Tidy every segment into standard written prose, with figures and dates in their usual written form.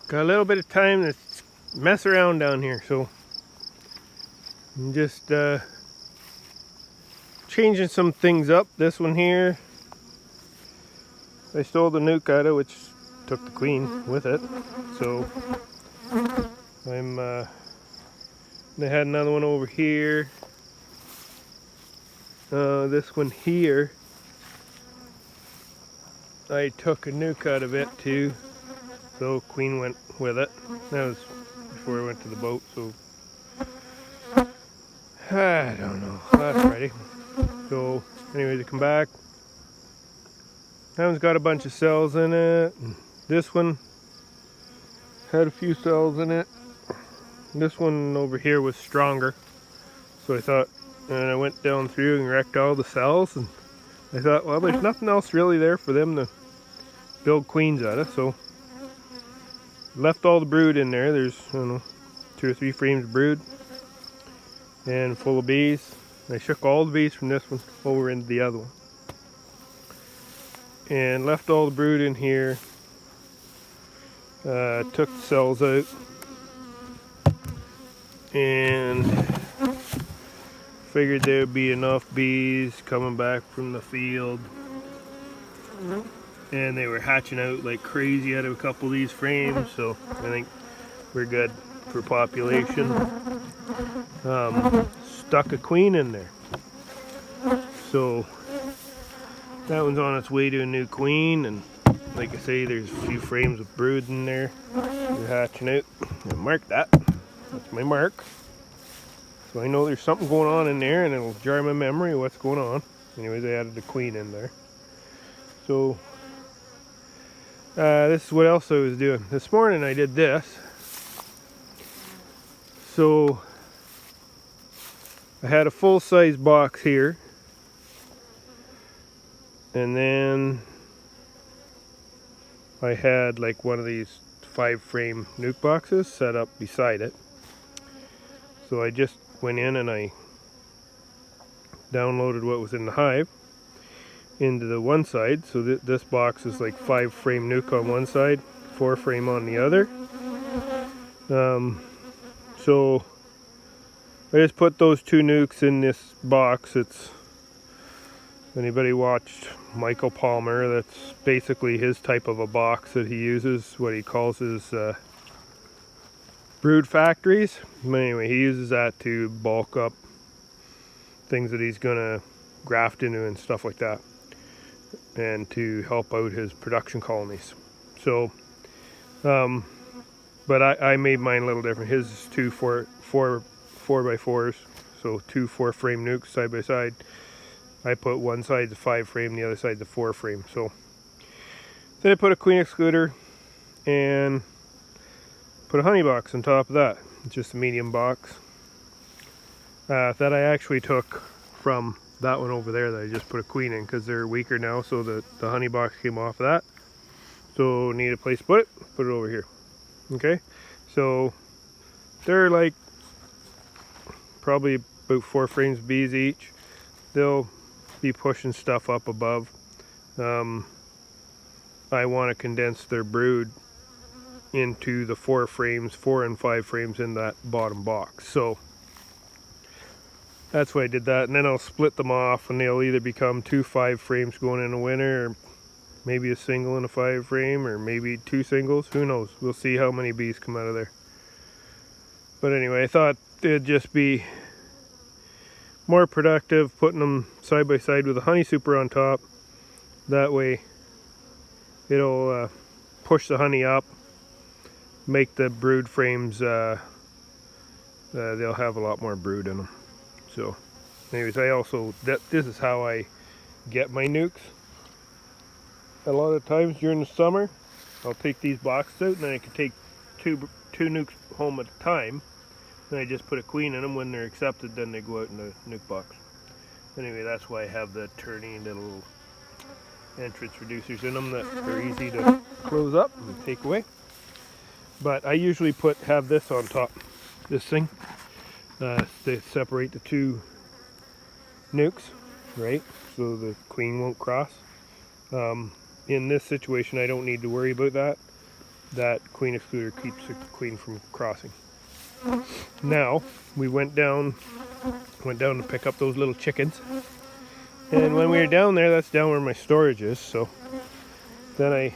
Got a little bit of time to mess around down here, so I'm just changing some things up. This one here, I stole the nuke out of, which took the queen with it. So they had another one over here. This one here, I took a nuke out of it too. So queen went with it. That was before I went to the boat, so I don't know. Last Friday. So anyways, I come back. That one's got a bunch of cells in it. This one had a few cells in it. This one over here was stronger. So I thought, and I went down through and wrecked all the cells, and I thought, well, there's nothing else really there for them to build queens out of, so left all the brood in there. There's, I don't know, 2 or 3 frames of brood and full of bees. I shook all the bees from this one over into the other one and left all the brood in here. Took the cells out and figured there would be enough bees coming back from the field, and they were hatching out like crazy out of a couple of these frames, so I think we're good for population. Stuck a queen in there, so that one's on its way to a new queen, and like I say, there's a few frames of brood in there. They're hatching out. I marked that. That's my mark. So I know there's something going on in there, and it'll jar my memory of what's going on. Anyways, I added the queen in there. So this is what else I was doing. This morning I did this. So I had a full-size box here, and then I had like one of these 5-frame nuke boxes set up beside it. So I just went in and I downloaded what was in the hive into the one side. So this box is like 5-frame nuke on one side, 4-frame on the other. So I just put those 2 nukes in this box. It's, anybody watched Michael Palmer, that's basically his type of a box that he uses, what he calls his brood factories. But anyway, he uses that to bulk up things that he's gonna graft into and stuff like that, and to help out his production colonies. So but I made mine a little different. His is 2 4x4s, so 2 4-frame nukes side by side. I put one side's a 5-frame, the other side's a 4-frame. So then I put a queen excluder and put a honey box on top of that. It's just a medium box that I actually took from that one over there that I just put a queen in, because they're weaker now, so the honey box came off of that. So need a place to put it over here. Okay, so they're like probably about 4 frames of bees each. They'll be pushing stuff up above. I want to condense their brood into the 4 frames, 4 and 5 frames in that bottom box. So that's why I did that, and then I'll split them off, and they'll either become 2 5-frames going in the winter, or maybe a single and a 5-frame, or maybe 2 singles. Who knows? We'll see how many bees come out of there. But anyway, I thought it'd just be more productive putting them side by side with a honey super on top. That way it'll push the honey up, make the brood frames, they'll have a lot more brood in them. So anyways, I also, this is how I get my nukes. A lot of times during the summer, I'll take these boxes out, and then I can take two nukes home at a time. Then I just put a queen in them. When they're accepted, then they go out in the nuke box. Anyway, that's why I have the turning little entrance reducers in them that are easy to close up and take away. But I usually have this on top, this thing, to separate the 2 nukes, right? So the queen won't cross. In this situation, I don't need to worry about that. that queen excluder keeps the queen from crossing. Now we went down to pick up those little chickens, and when we were down there, that's down where my storage is. So then I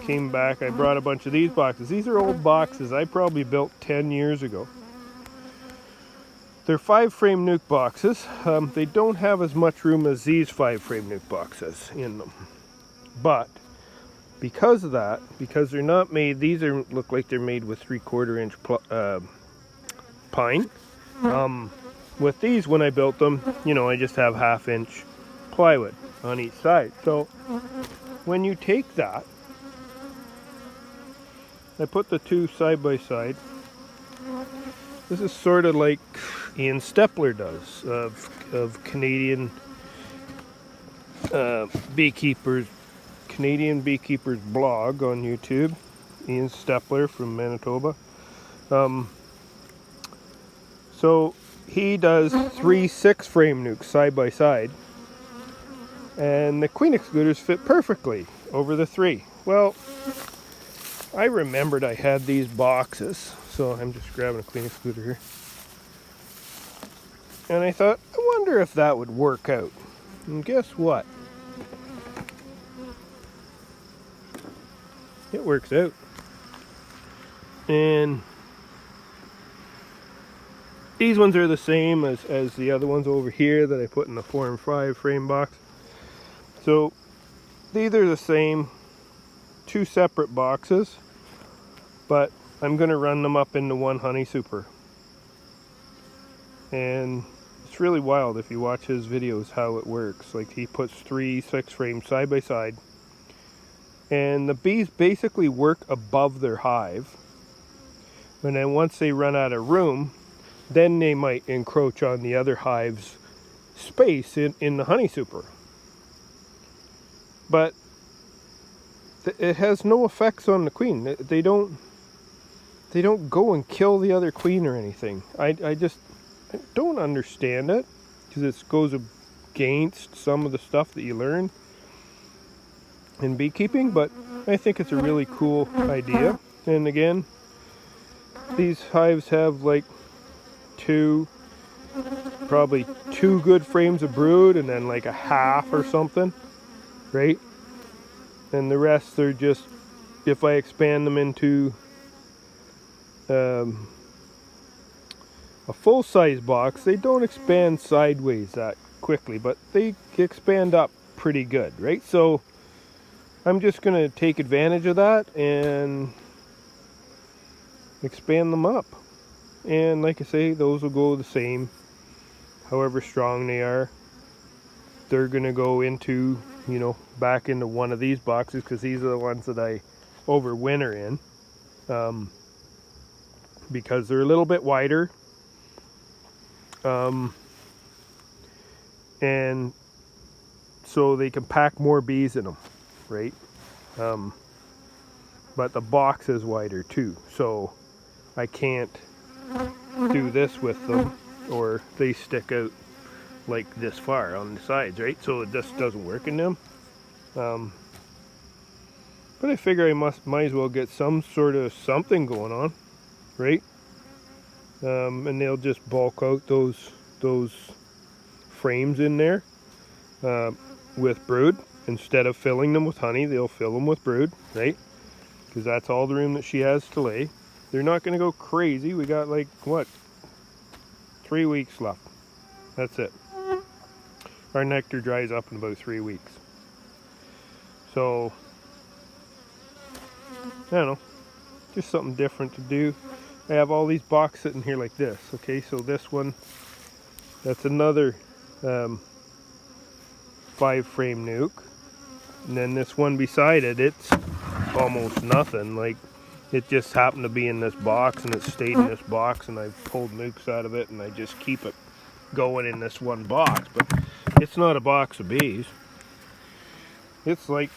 came back, I brought a bunch of these boxes. These are old boxes I probably built 10 years ago. They're 5-frame nuke boxes. They don't have as much room as these 5-frame nuke boxes in them. But because of that, because they're not made, these look like they're made with 3/4 inch pine. With these, when I built them, you know, I just have 1/2 inch plywood on each side. So when you take that, I put the two side by side. This is sort of like Ian Stepler does of Canadian beekeepers, Canadian Beekeepers blog on YouTube. Ian Stepler from Manitoba. So he does 3 6-frame nukes side by side, and the queen excluders fit perfectly over the 3. Well, I remembered I had these boxes, so I'm just grabbing a queen excluder here. And I thought, I wonder if that would work out. And guess what? It works out. And these ones are the same as the other ones over here that I put in the 4 and 5 frame box. So these are the same, 2 separate boxes, but I'm going to run them up into one honey super. And it's really wild if you watch his videos how it works. Like, he puts 3 6 frames side by side, and the bees basically work above their hive, and then once they run out of room, then they might encroach on the other hive's space in the honey super. But it has no effects on the queen. They don't go and kill the other queen or anything. I don't understand it, because it goes against some of the stuff that you learn in beekeeping, but I think it's a really cool idea. And again, these hives have like probably 2 good frames of brood, and then like a half or something, right? And the rest are just, if I expand them into a full-size box, they don't expand sideways that quickly, but they expand up pretty good, right? So I'm just going to take advantage of that and expand them up. And like I say, those will go the same, however strong they are. They're going to go into, you know, back into one of these boxes, because these are the ones that I overwinter in, because they're a little bit wider, and so they can pack more bees in them, right? But the box is wider too, so I can't do this with them, or they stick out like this far on the sides, right? So it just doesn't work in them. But I figure I might as well get some sort of something going on, right? And they'll just bulk out those frames in there with brood. Instead of filling them with honey, they'll fill them with brood, right? Because that's all the room that she has to lay. They're not going to go crazy. We got like, what, 3 weeks left. That's it. Our nectar dries up in about 3 weeks. So, I don't know, just something different to do. I have all these boxes sitting here like this. Okay, so this one, that's another 5-frame nuke. And then this one beside it, it's almost nothing. Like, it just happened to be in this box, and it stayed in this box, and I pulled nukes out of it, and I just keep it going in this one box. But it's not a box of bees. It's like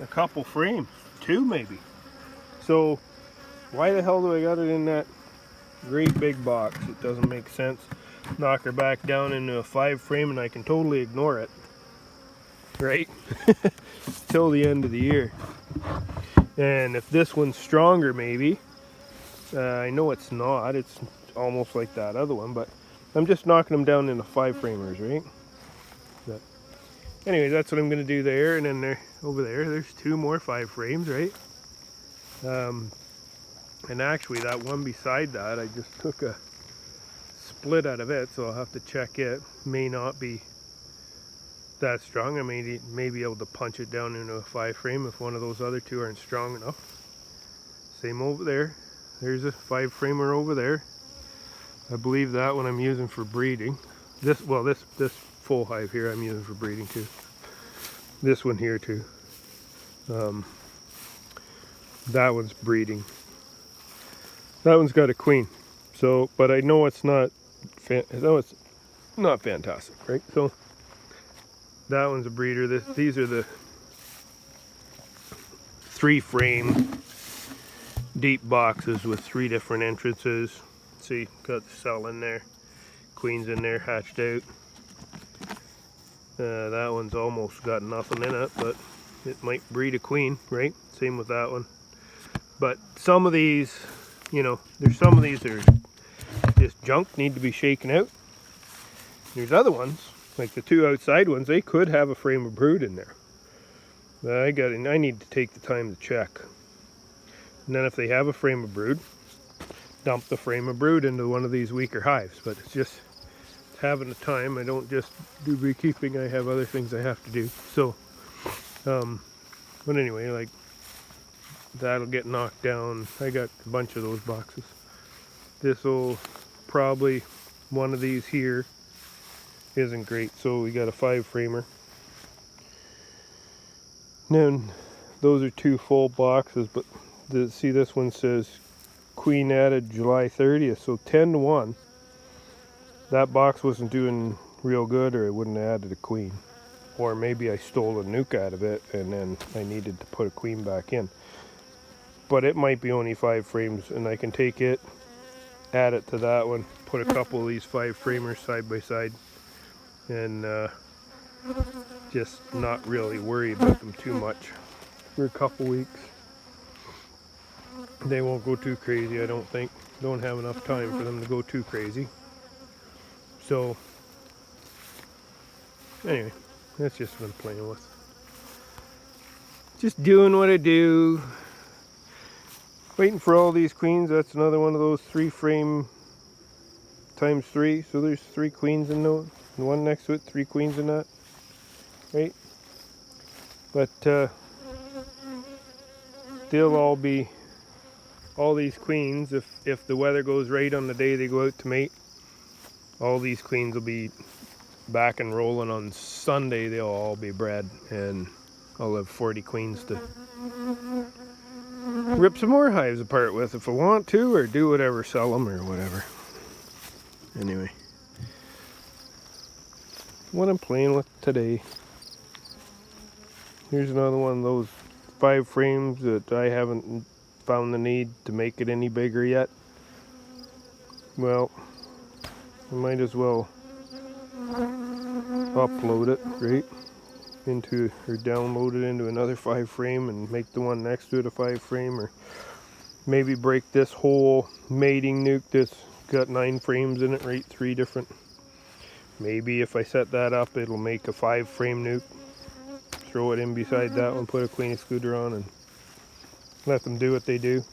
a couple frames, 2 maybe. So why the hell do I got it in that great big box? It doesn't make sense. Knock her back down into a 5-frame, and I can totally ignore it, right? Till the end of the year. And if this one's stronger, maybe, I know it's not, it's almost like that other one, but I'm just knocking them down into 5 framers, right? But anyway, that's what I'm going to do there. And then there, over there's 2 more 5 frames, right? And actually that one beside that, I just took a split out of it, so I'll have to check it. May not be that strong. I may be able to punch it down into a 5 frame if one of those other 2 aren't strong enough. Same over there. There's a 5 framer over there. I believe that one I'm using for breeding. This full hive here I'm using for breeding too. This one here too. That one's breeding. That one's got a queen. So, but I know it's not fantastic, right? So that one's a breeder. These are the 3 frame deep boxes with 3 different entrances. See, got the cell in there, queens in there hatched out. That one's almost got nothing in it, but it might breed a queen, right? Same with that one. But some of these, you know, there's some of these that are just junk, need to be shaken out. There's other ones, like the 2 outside ones, they could have a frame of brood in there. I need to take the time to check. And then if they have a frame of brood, dump the frame of brood into one of these weaker hives. But it's just having the time. I don't just do beekeeping, I have other things I have to do. So, but anyway, like, that'll get knocked down. I got a bunch of those boxes. This'll probably, one of these here isn't great, so we got a 5 framer. And then those are 2 full boxes, but see, this one says queen added July 30th, so 10 to 1. That box wasn't doing real good, or it wouldn't have added a queen. Or maybe I stole a nuke out of it and then I needed to put a queen back in. But it might be only 5 frames, and I can take it, add it to that one, put a couple of these 5 framers side by side, and just not really worry about them too much for a couple weeks. They won't go too crazy, I don't think. Don't have enough time for them to go too crazy. So anyway, that's just what I'm playing with. Just doing what I do. Waiting for all these queens. That's another one of those 3 frame times 3. So there's 3 queens in those. And one next to it, 3 queens in that. Right? But they'll all be, all these queens, if the weather goes right on the day they go out to mate, all these queens will be back and rolling on Sunday. They'll all be bred, and I'll have 40 queens to rip some more hives apart with if I want to, or do whatever, sell them or whatever. Anyway, what I'm playing with today. Here's another one of those 5 frames that I haven't found the need to make it any bigger yet. Well, I might as well upload it, right, into, or download it into another 5 frame and make the one next to it a 5 frame, or maybe break this whole mating nuke that's got 9 frames in it, right, 3 different. Maybe if I set that up, it'll make a 5 frame nuke, throw it in beside that one, put a queen excluder on, and let them do what they do.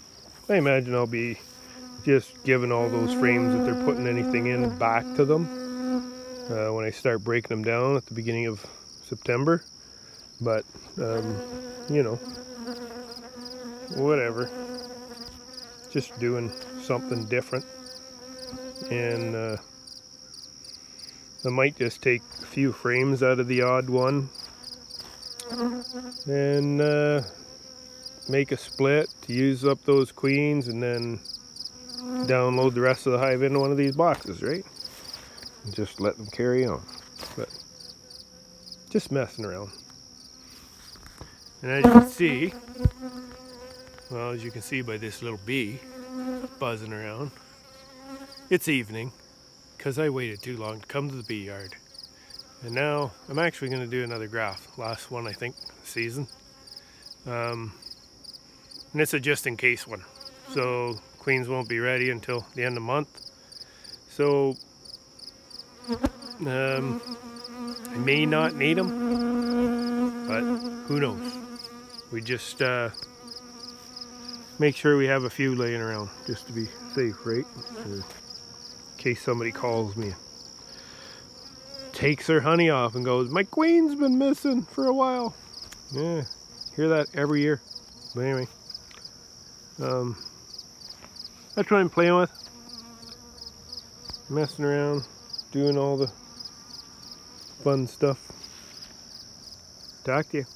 I imagine I'll be just giving all those frames, if they're putting anything in, back to them when I start breaking them down at the beginning of September. But you know, whatever, just doing something different. And I might just take a few frames out of the odd one and make a split to use up those queens, and then download the rest of the hive into one of these boxes, right? And just let them carry on. But just messing around. And as you can see, well, as you can see by this little bee buzzing around, it's evening because I waited too long to come to the bee yard. And now I'm actually going to do another graft. Last one, I think, season. And it's a just in case one. So queens won't be ready until the end of the month. So I may not need them, but who knows. We just make sure we have a few laying around just to be safe, right? In case somebody calls me, takes their honey off and goes, my queen's been missing for a while. Yeah, hear that every year. But anyway, that's what I'm playing with. Messing around, doing all the fun stuff. Talk to you.